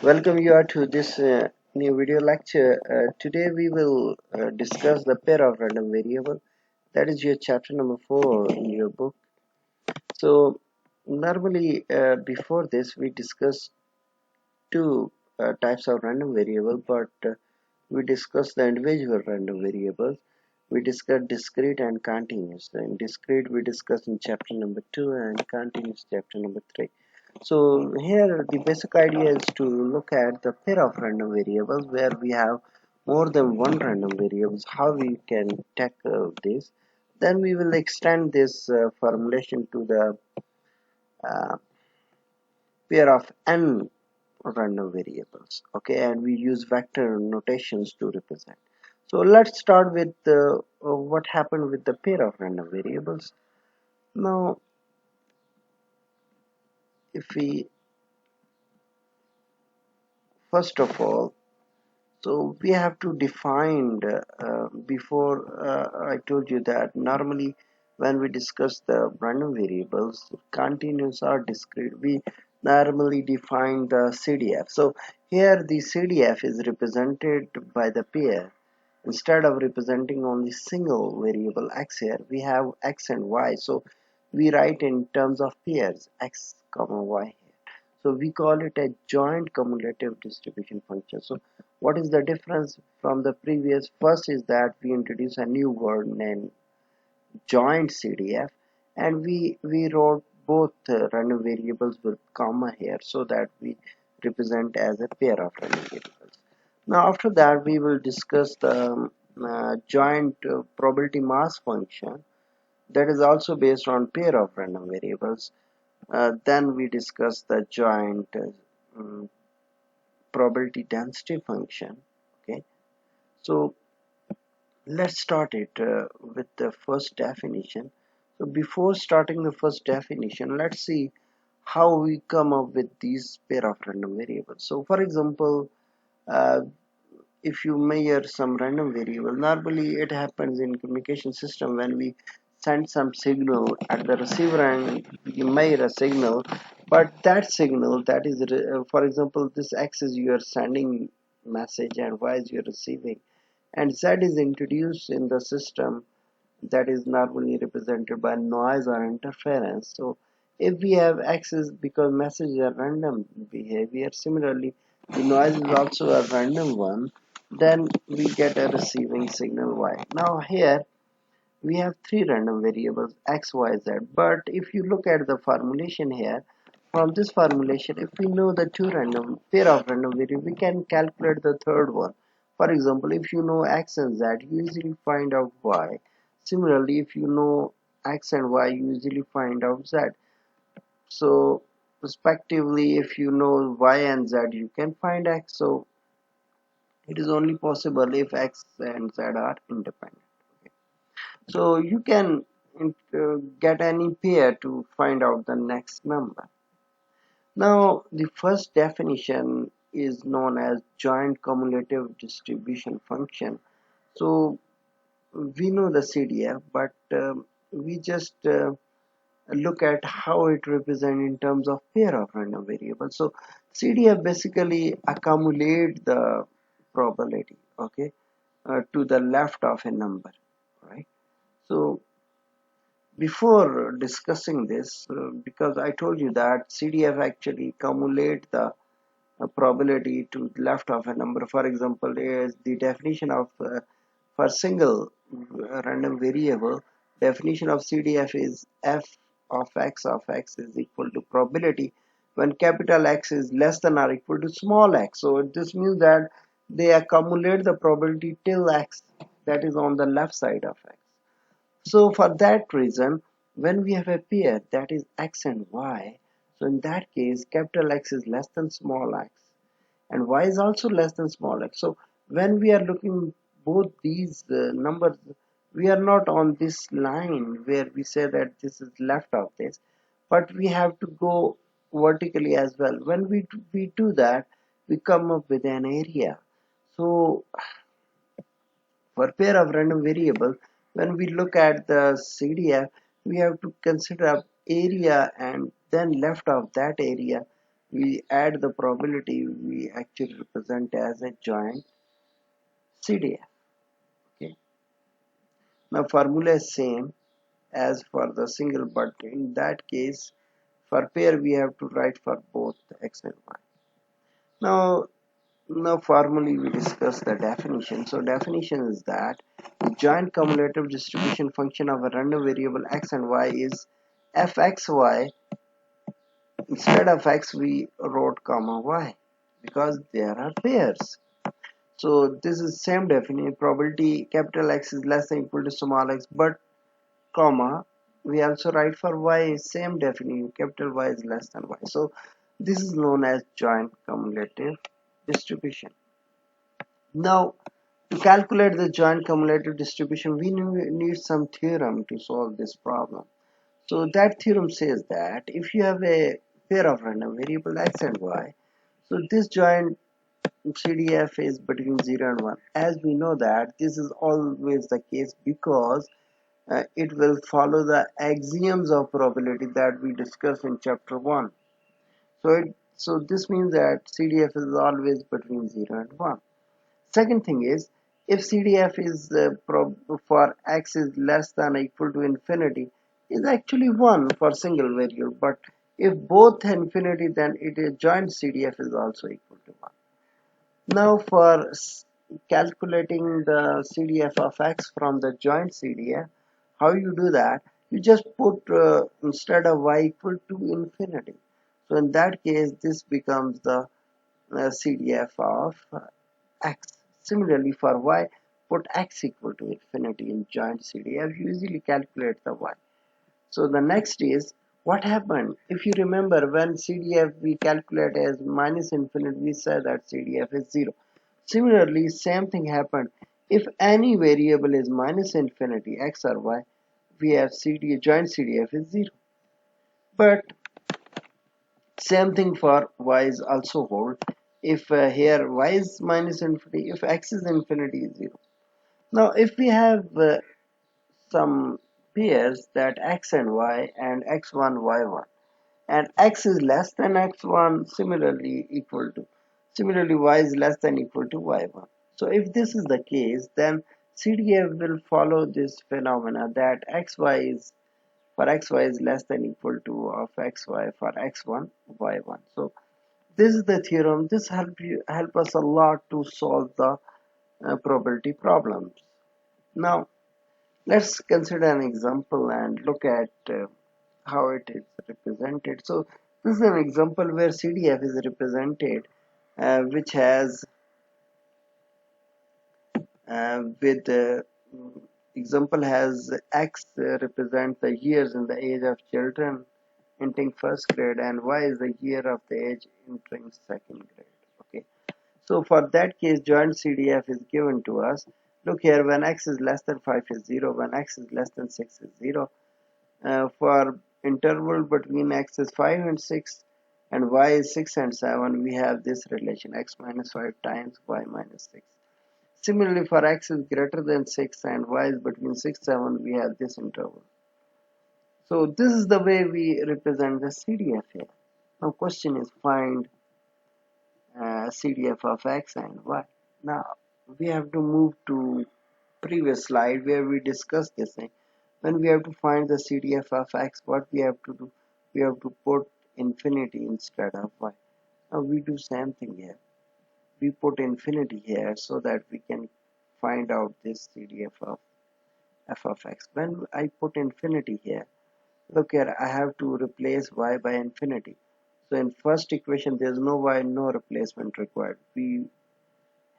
Welcome you all to this new video lecture. Today we will discuss the pair of random variable. That is your chapter number 4 in your book. So normally before this we discussed two types of random variable, but we discussed the individual random variables. We discussed discrete and continuous. In discrete we discussed in chapter number 2 and continuous chapter number 3. So here the basic idea is to look at the pair of random variables where we have more than one random variables, how we can tackle this. Then we will extend this formulation to the uh, pair of n random variables, okay, and we use vector notations to represent. So let's start with what happened with the pair of random variables. Now if we first of all, so we have to define before I told you that normally when we discuss the random variables, continuous or discrete, we normally define the CDF. So here the CDF is represented by the pair. Instead of representing only single variable x, here we have x and y, so we write in terms of pairs x comma y. So we call it a joint cumulative distribution function. So what is the difference from the previous? First is that we introduce a new word named joint CDF, and we wrote both random variables with comma here so that we represent as a pair of random variables. Now after that we will discuss the joint probability mass function that is also based on pair of random variables. Then we discuss the joint um, probability density function. Okay, so let's start it with the first definition. So before starting the first definition, let's see how we come up with these pair of random variables. So for example, uh, if you measure some random variable, normally it happens in communication system when we send some signal at the receiver and we measure a signal, but that signal that is for example, this x is you are sending message and y is you are receiving, and z is introduced in the system, that is normally represented by noise or interference. So if we have x is because messages are random behavior, similarly the noise is also a random one, then we get a receiving signal y. Now here we have three random variables x, y, z, but if you look at the formulation here, from this formulation, if we know the two random pair of random variables, we can calculate the third one. For example, if you know x and z, you easily find out y. Similarly, if you know x and y, you easily find out z. So respectively, if you know y and z, you can find x. So it is only possible if x and z are independent. So you can get any pair to find out the next number. Now the first definition is known as joint cumulative distribution function. So we know the CDF, but we just look at how it represents in terms of pair of random variables. So CDF basically accumulate the probability, okay, to the left of a number, right? So before discussing this, because I told you that CDF actually accumulate the probability to left of a number. For example, is the definition of for single random variable, definition of CDF is f of x is equal to probability when capital X is less than or equal to small x. So this means that they accumulate the probability till x, that is on the left side of x. So for that reason, when we have a pair that is x and y, so in that case capital X is less than small x and y is also less than small x. So when we are looking both these numbers, we are not on this line where we say that this is left of this, but we have to go vertically as well. When we do that, we come up with an area. So for pair of random variables, when we look at the CDF, we have to consider area, and then left of that area we add the probability, we we actually represent as a joint CDF. Okay. Now formula is same as for the single, but in that case for pair we have to write for both x and y. Now formally we discuss the definition. So definition is that the joint cumulative distribution function of a random variable x and y is fxy. Instead of x we wrote comma y because there are pairs. So this is same definition. Probability capital X is less than or equal to small x, but comma we also write for y same definition, capital Y is less than y. So this is known as joint cumulative distribution. Now to calculate the joint cumulative distribution we need some theorem to solve this problem. So that theorem says that if you have a pair of random variable x and y, so this joint CDF is between 0 and 1. As we know that this is always the case because it will follow the axioms of probability that we discussed in chapter 1. So this means that CDF is always between 0 and 1. Second thing is, if CDF is for x is less than or equal to infinity, is actually 1 for single variable, but if both infinity, then it is joint CDF is also equal to 1. Now for calculating the CDF of x from the joint CDF, how you do that? You just put instead of y equal to infinity. So in that case, this becomes the CDF of x. Similarly for y, put x equal to infinity in joint CDF. You easily calculate the y. So the next is what happened. If you remember, when CDF we calculate as minus infinity, we said that CDF is 0. Similarly, same thing happened. If any variable is minus infinity, x or y, we have joint CDF is 0. But same thing for y is also hold. If here y is minus infinity, if x is infinity is 0. Now if we have some pairs that x and y and x1 y1 and x is less than x1 similarly y is less than equal to y1. So if this is the case, then CDF will follow this phenomena that xy is less than equal to of xy for x1 y1. So this is the theorem. This help us a lot to solve the probability problems. Now let's consider an example and look at how it is represented. So this is an example where CDF is represented which has with example has X represent the years in the age of children entering first grade and Y is the year of the age entering second grade. Okay, so for that case joint CDF is given to us. Look here, when X is less than 5 is 0, when X is less than 6 is 0. For interval between X is 5 and 6 and Y is 6 and 7, we have this relation X minus 5 times Y minus 6. Similarly, for X is greater than 6 and Y is between 6 and 7, we have this interval. So this is the way we represent the CDF here. Now question is find CDF of X and Y. Now we have to move to previous slide where we discussed this thing. When we have to find the CDF of X, what we have to do? We have to put infinity instead of Y. Now we do same thing here. We put infinity here so that we can find out this CDF of f of x. When I put infinity here, look here, I have to replace y by infinity. So in first equation there is no y, no replacement required. We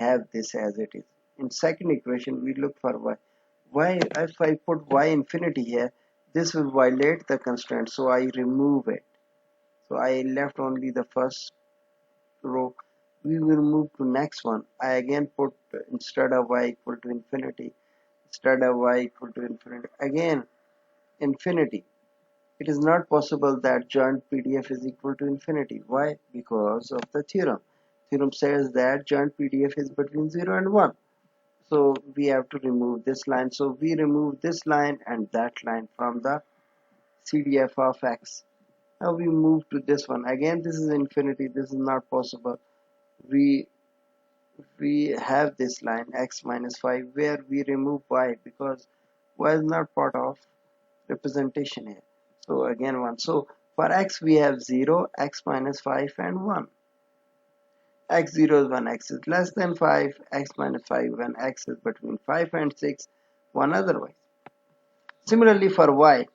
have this as it is. In second equation we look for y. If I put y infinity here, this will violate the constraint, so I remove it. So I left only the first row. We will move to next one. I again put instead of y equal to infinity, instead of y equal to infinity, again infinity. It is not possible that joint PDF is equal to infinity. Why? Because of the theorem. Theorem says that joint PDF is between 0 and 1. So we have to remove this line. So we remove this line and that line from the CDF of x. Now we move to this one. Again, this is infinity. This is not possible. we we have this line x minus 5 where we remove y because y is not part of representation here. So again 1. So for x we have 0, x minus 5 and 1. X0 is when x is less than 5, x minus 5 when x is between 5 and 6, 1 otherwise. Similarly for y,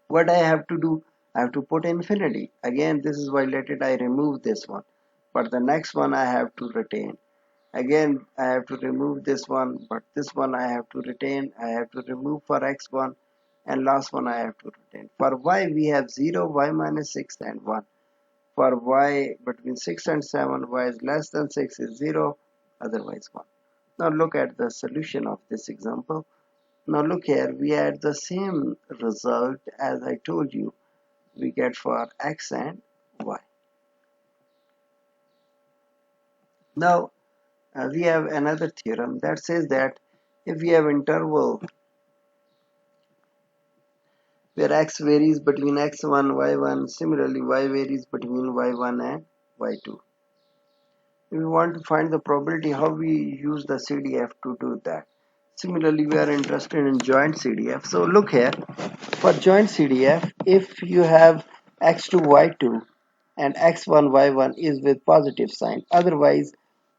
what I have to do, I have to put infinity. Again, this is violated, I remove this one. But the next one I have to retain. Again, I have to remove this one, but this one I have to retain. I have to remove for x1, and last one I have to retain. For y, we have 0, y minus 6 and 1. For y between 6 and 7, y is less than 6 is 0, otherwise 1. Now look at the solution of this example. Now look here, we had the same result as I told you we get for x and y. Now we have another theorem that says that if we have interval where x varies between x1, y1, similarly y varies between y1 and y2. If we want to find the probability, how we use the CDF to do that. Similarly, we are interested in joint CDF. So look here, for joint CDF, if you have x2, y2 and x1, y1 is with positive sign. Otherwise,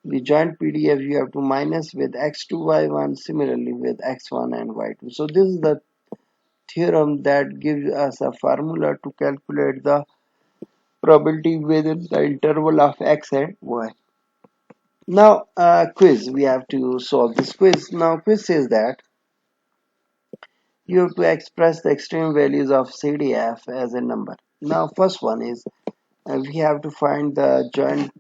the joint PDF you have to minus with x2, y1, similarly with x1 and y2. So this is the theorem that gives us a formula to calculate the probability within the interval of x and y. Now, quiz, we have to solve this quiz. Now, quiz says that you have to express the extreme values of CDF as a number. Now, first one is we have to find the joint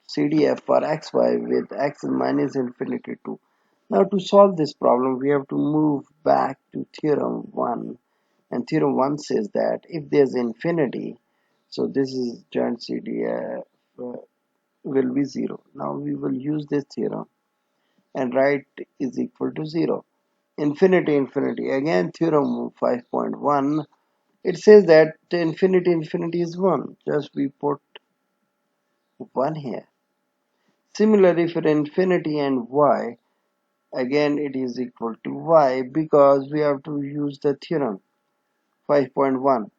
CDF for xy with x minus infinity 2. Now, to solve this problem, we have to move back to theorem 1. And theorem 1 says that if there's infinity, so this is joint CDF will be 0. Now, we will use this theorem and write is equal to 0. Infinity, infinity. Again, theorem 5.1. It says that infinity, infinity is 1. Just we put 1 here. Similarly, for infinity and y, again it is equal to y because we have to use the theorem 5.1.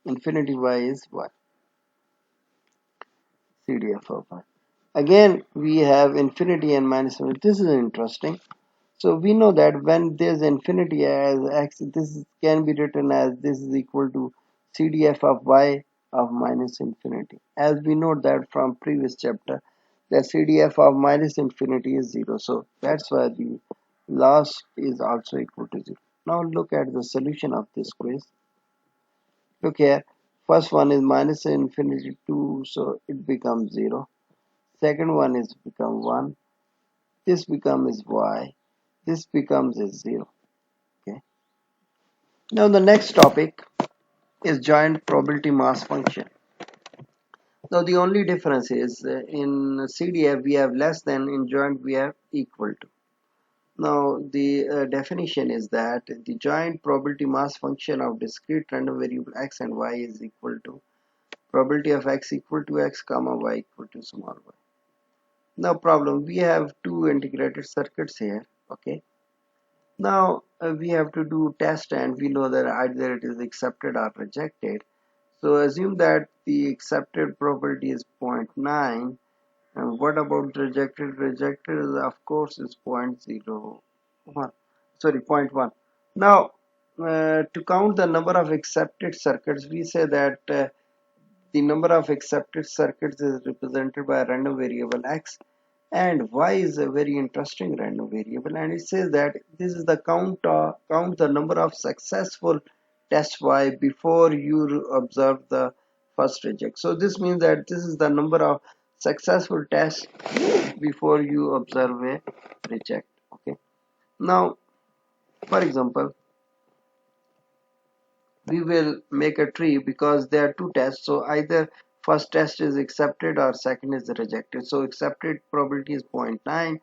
Infinity y is y. CDF of y. Again, we have infinity and minus 1. This is interesting. So we know that when there's infinity as x, this can be written as this is equal to CDF of y of minus infinity. As we know that from previous chapter, the CDF of minus infinity is 0. So that's why the last is also equal to 0. Now look at the solution of this quiz. Look here. First one is minus infinity 2, so it becomes 0. Second one is become 1. This becomes y. This becomes a 0. Okay. Now the next topic is joint probability mass function. Now the only difference is in CDF we have less than, in joint we have equal to. Now the definition is that the joint probability mass function of discrete random variable x and y is equal to probability of x equal to x comma y equal to small y. Now problem, we have two integrated circuits here. Okay. Now we have to do test and we know that either it is accepted or rejected. So assume that the accepted probability is 0.9, and what about rejected? Rejected is of course is 0.01. Sorry, 0.1. Now to count the number of accepted circuits, we say that the number of accepted circuits is represented by a random variable x, and y is a very interesting random variable, and it says that this is the count the number of successful test y before you observe the first reject. So this means that this is the number of successful tests before you observe a reject. Okay. Now, for example, we will make a tree because there are two tests, so either first test is accepted or second is rejected. So accepted probability is 0.9,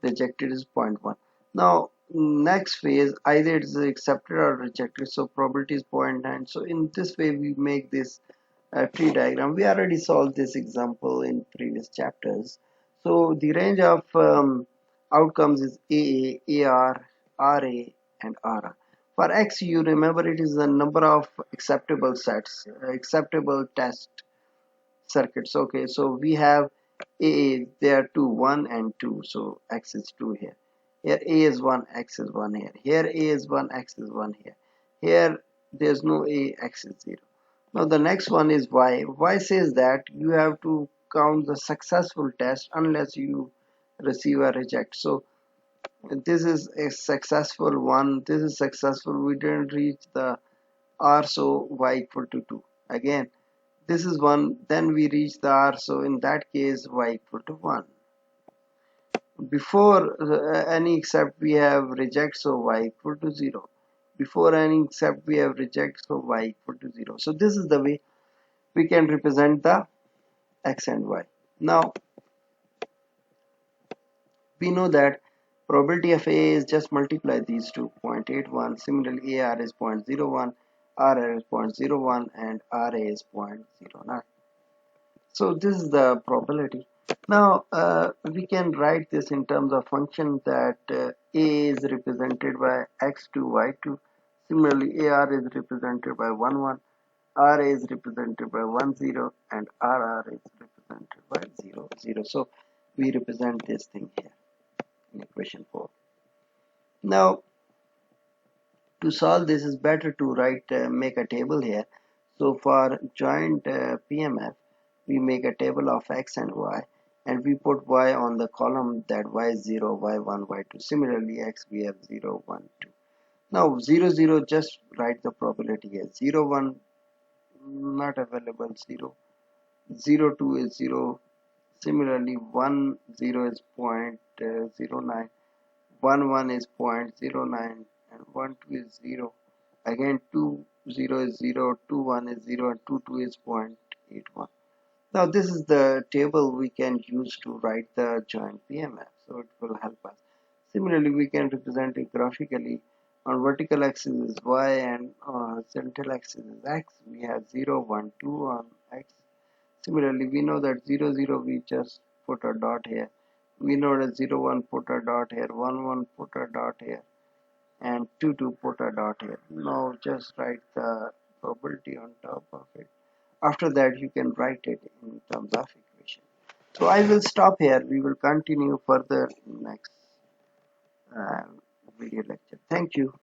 rejected is 0.1. Now next phase, either it is accepted or rejected, so probability is 0.9. So in this way we make this tree diagram. We already solved this example in previous chapters. So the range of outcomes is AA, AR, RA, and RR. For X, you remember it is the number of acceptable sets, acceptable test circuits. Okay, so we have A, there are two, 1 and 2, so X is 2 here. Here A is 1, X is 1 here. Here A is 1, X is 1 here. Here there's no A, X is 0. Now the next one is Y. Y says that you have to count the successful test unless you receive a reject. So this is a successful one, this is successful, we didn't reach the R, so Y equal to 2. Again, this is 1, then we reach the R, so in that case Y equal to 1. Before any except we have reject, so Y equal to 0. Before any except we have reject, so Y equal to 0. So this is the way we can represent the X and Y. Now we know that probability of A is just multiply these two, 0.81. Similarly, AR is 0.01, RR is 0.01, and RA is 0.09. So this is the probability. Now we can write this in terms of function that A is represented by x2, y2. Similarly, AR is represented by 1, 1. RA is represented by 1, 0, and RR is represented by 0, 0. So we represent this thing here in equation 4. Now to solve this is better to write make a table here. So for joint PMF, we make a table of x and y, and we put y on the column that y is 0, y1, y2. Similarly, x we have 0, 1, 2. Now 0, 0, just write the probability here. 0, 1 not available, 0, 0, 2 is 0. Similarly, 1, 0 is 0.09. 1, 1 is 0.09, and 1, 2 is 0. Again, 2, 0 is 0, 2, 1 is 0, and 2, 2 is 0.81. Now this is the table we can use to write the joint PMF, so it will help us. Similarly, we can represent it graphically. On vertical axis is y, and horizontal axis is x. We have 0, 1, 2 on x. Similarly, we know that 0, 0, we just put a dot here. We know that 0, 1, put a dot here, 1, 1, put a dot here, and 2, 2, put a dot here. Now just write the probability on top of it. After that, you can write it in terms of equation. So I will stop here. We will continue further next uh, video lecture. Thank you.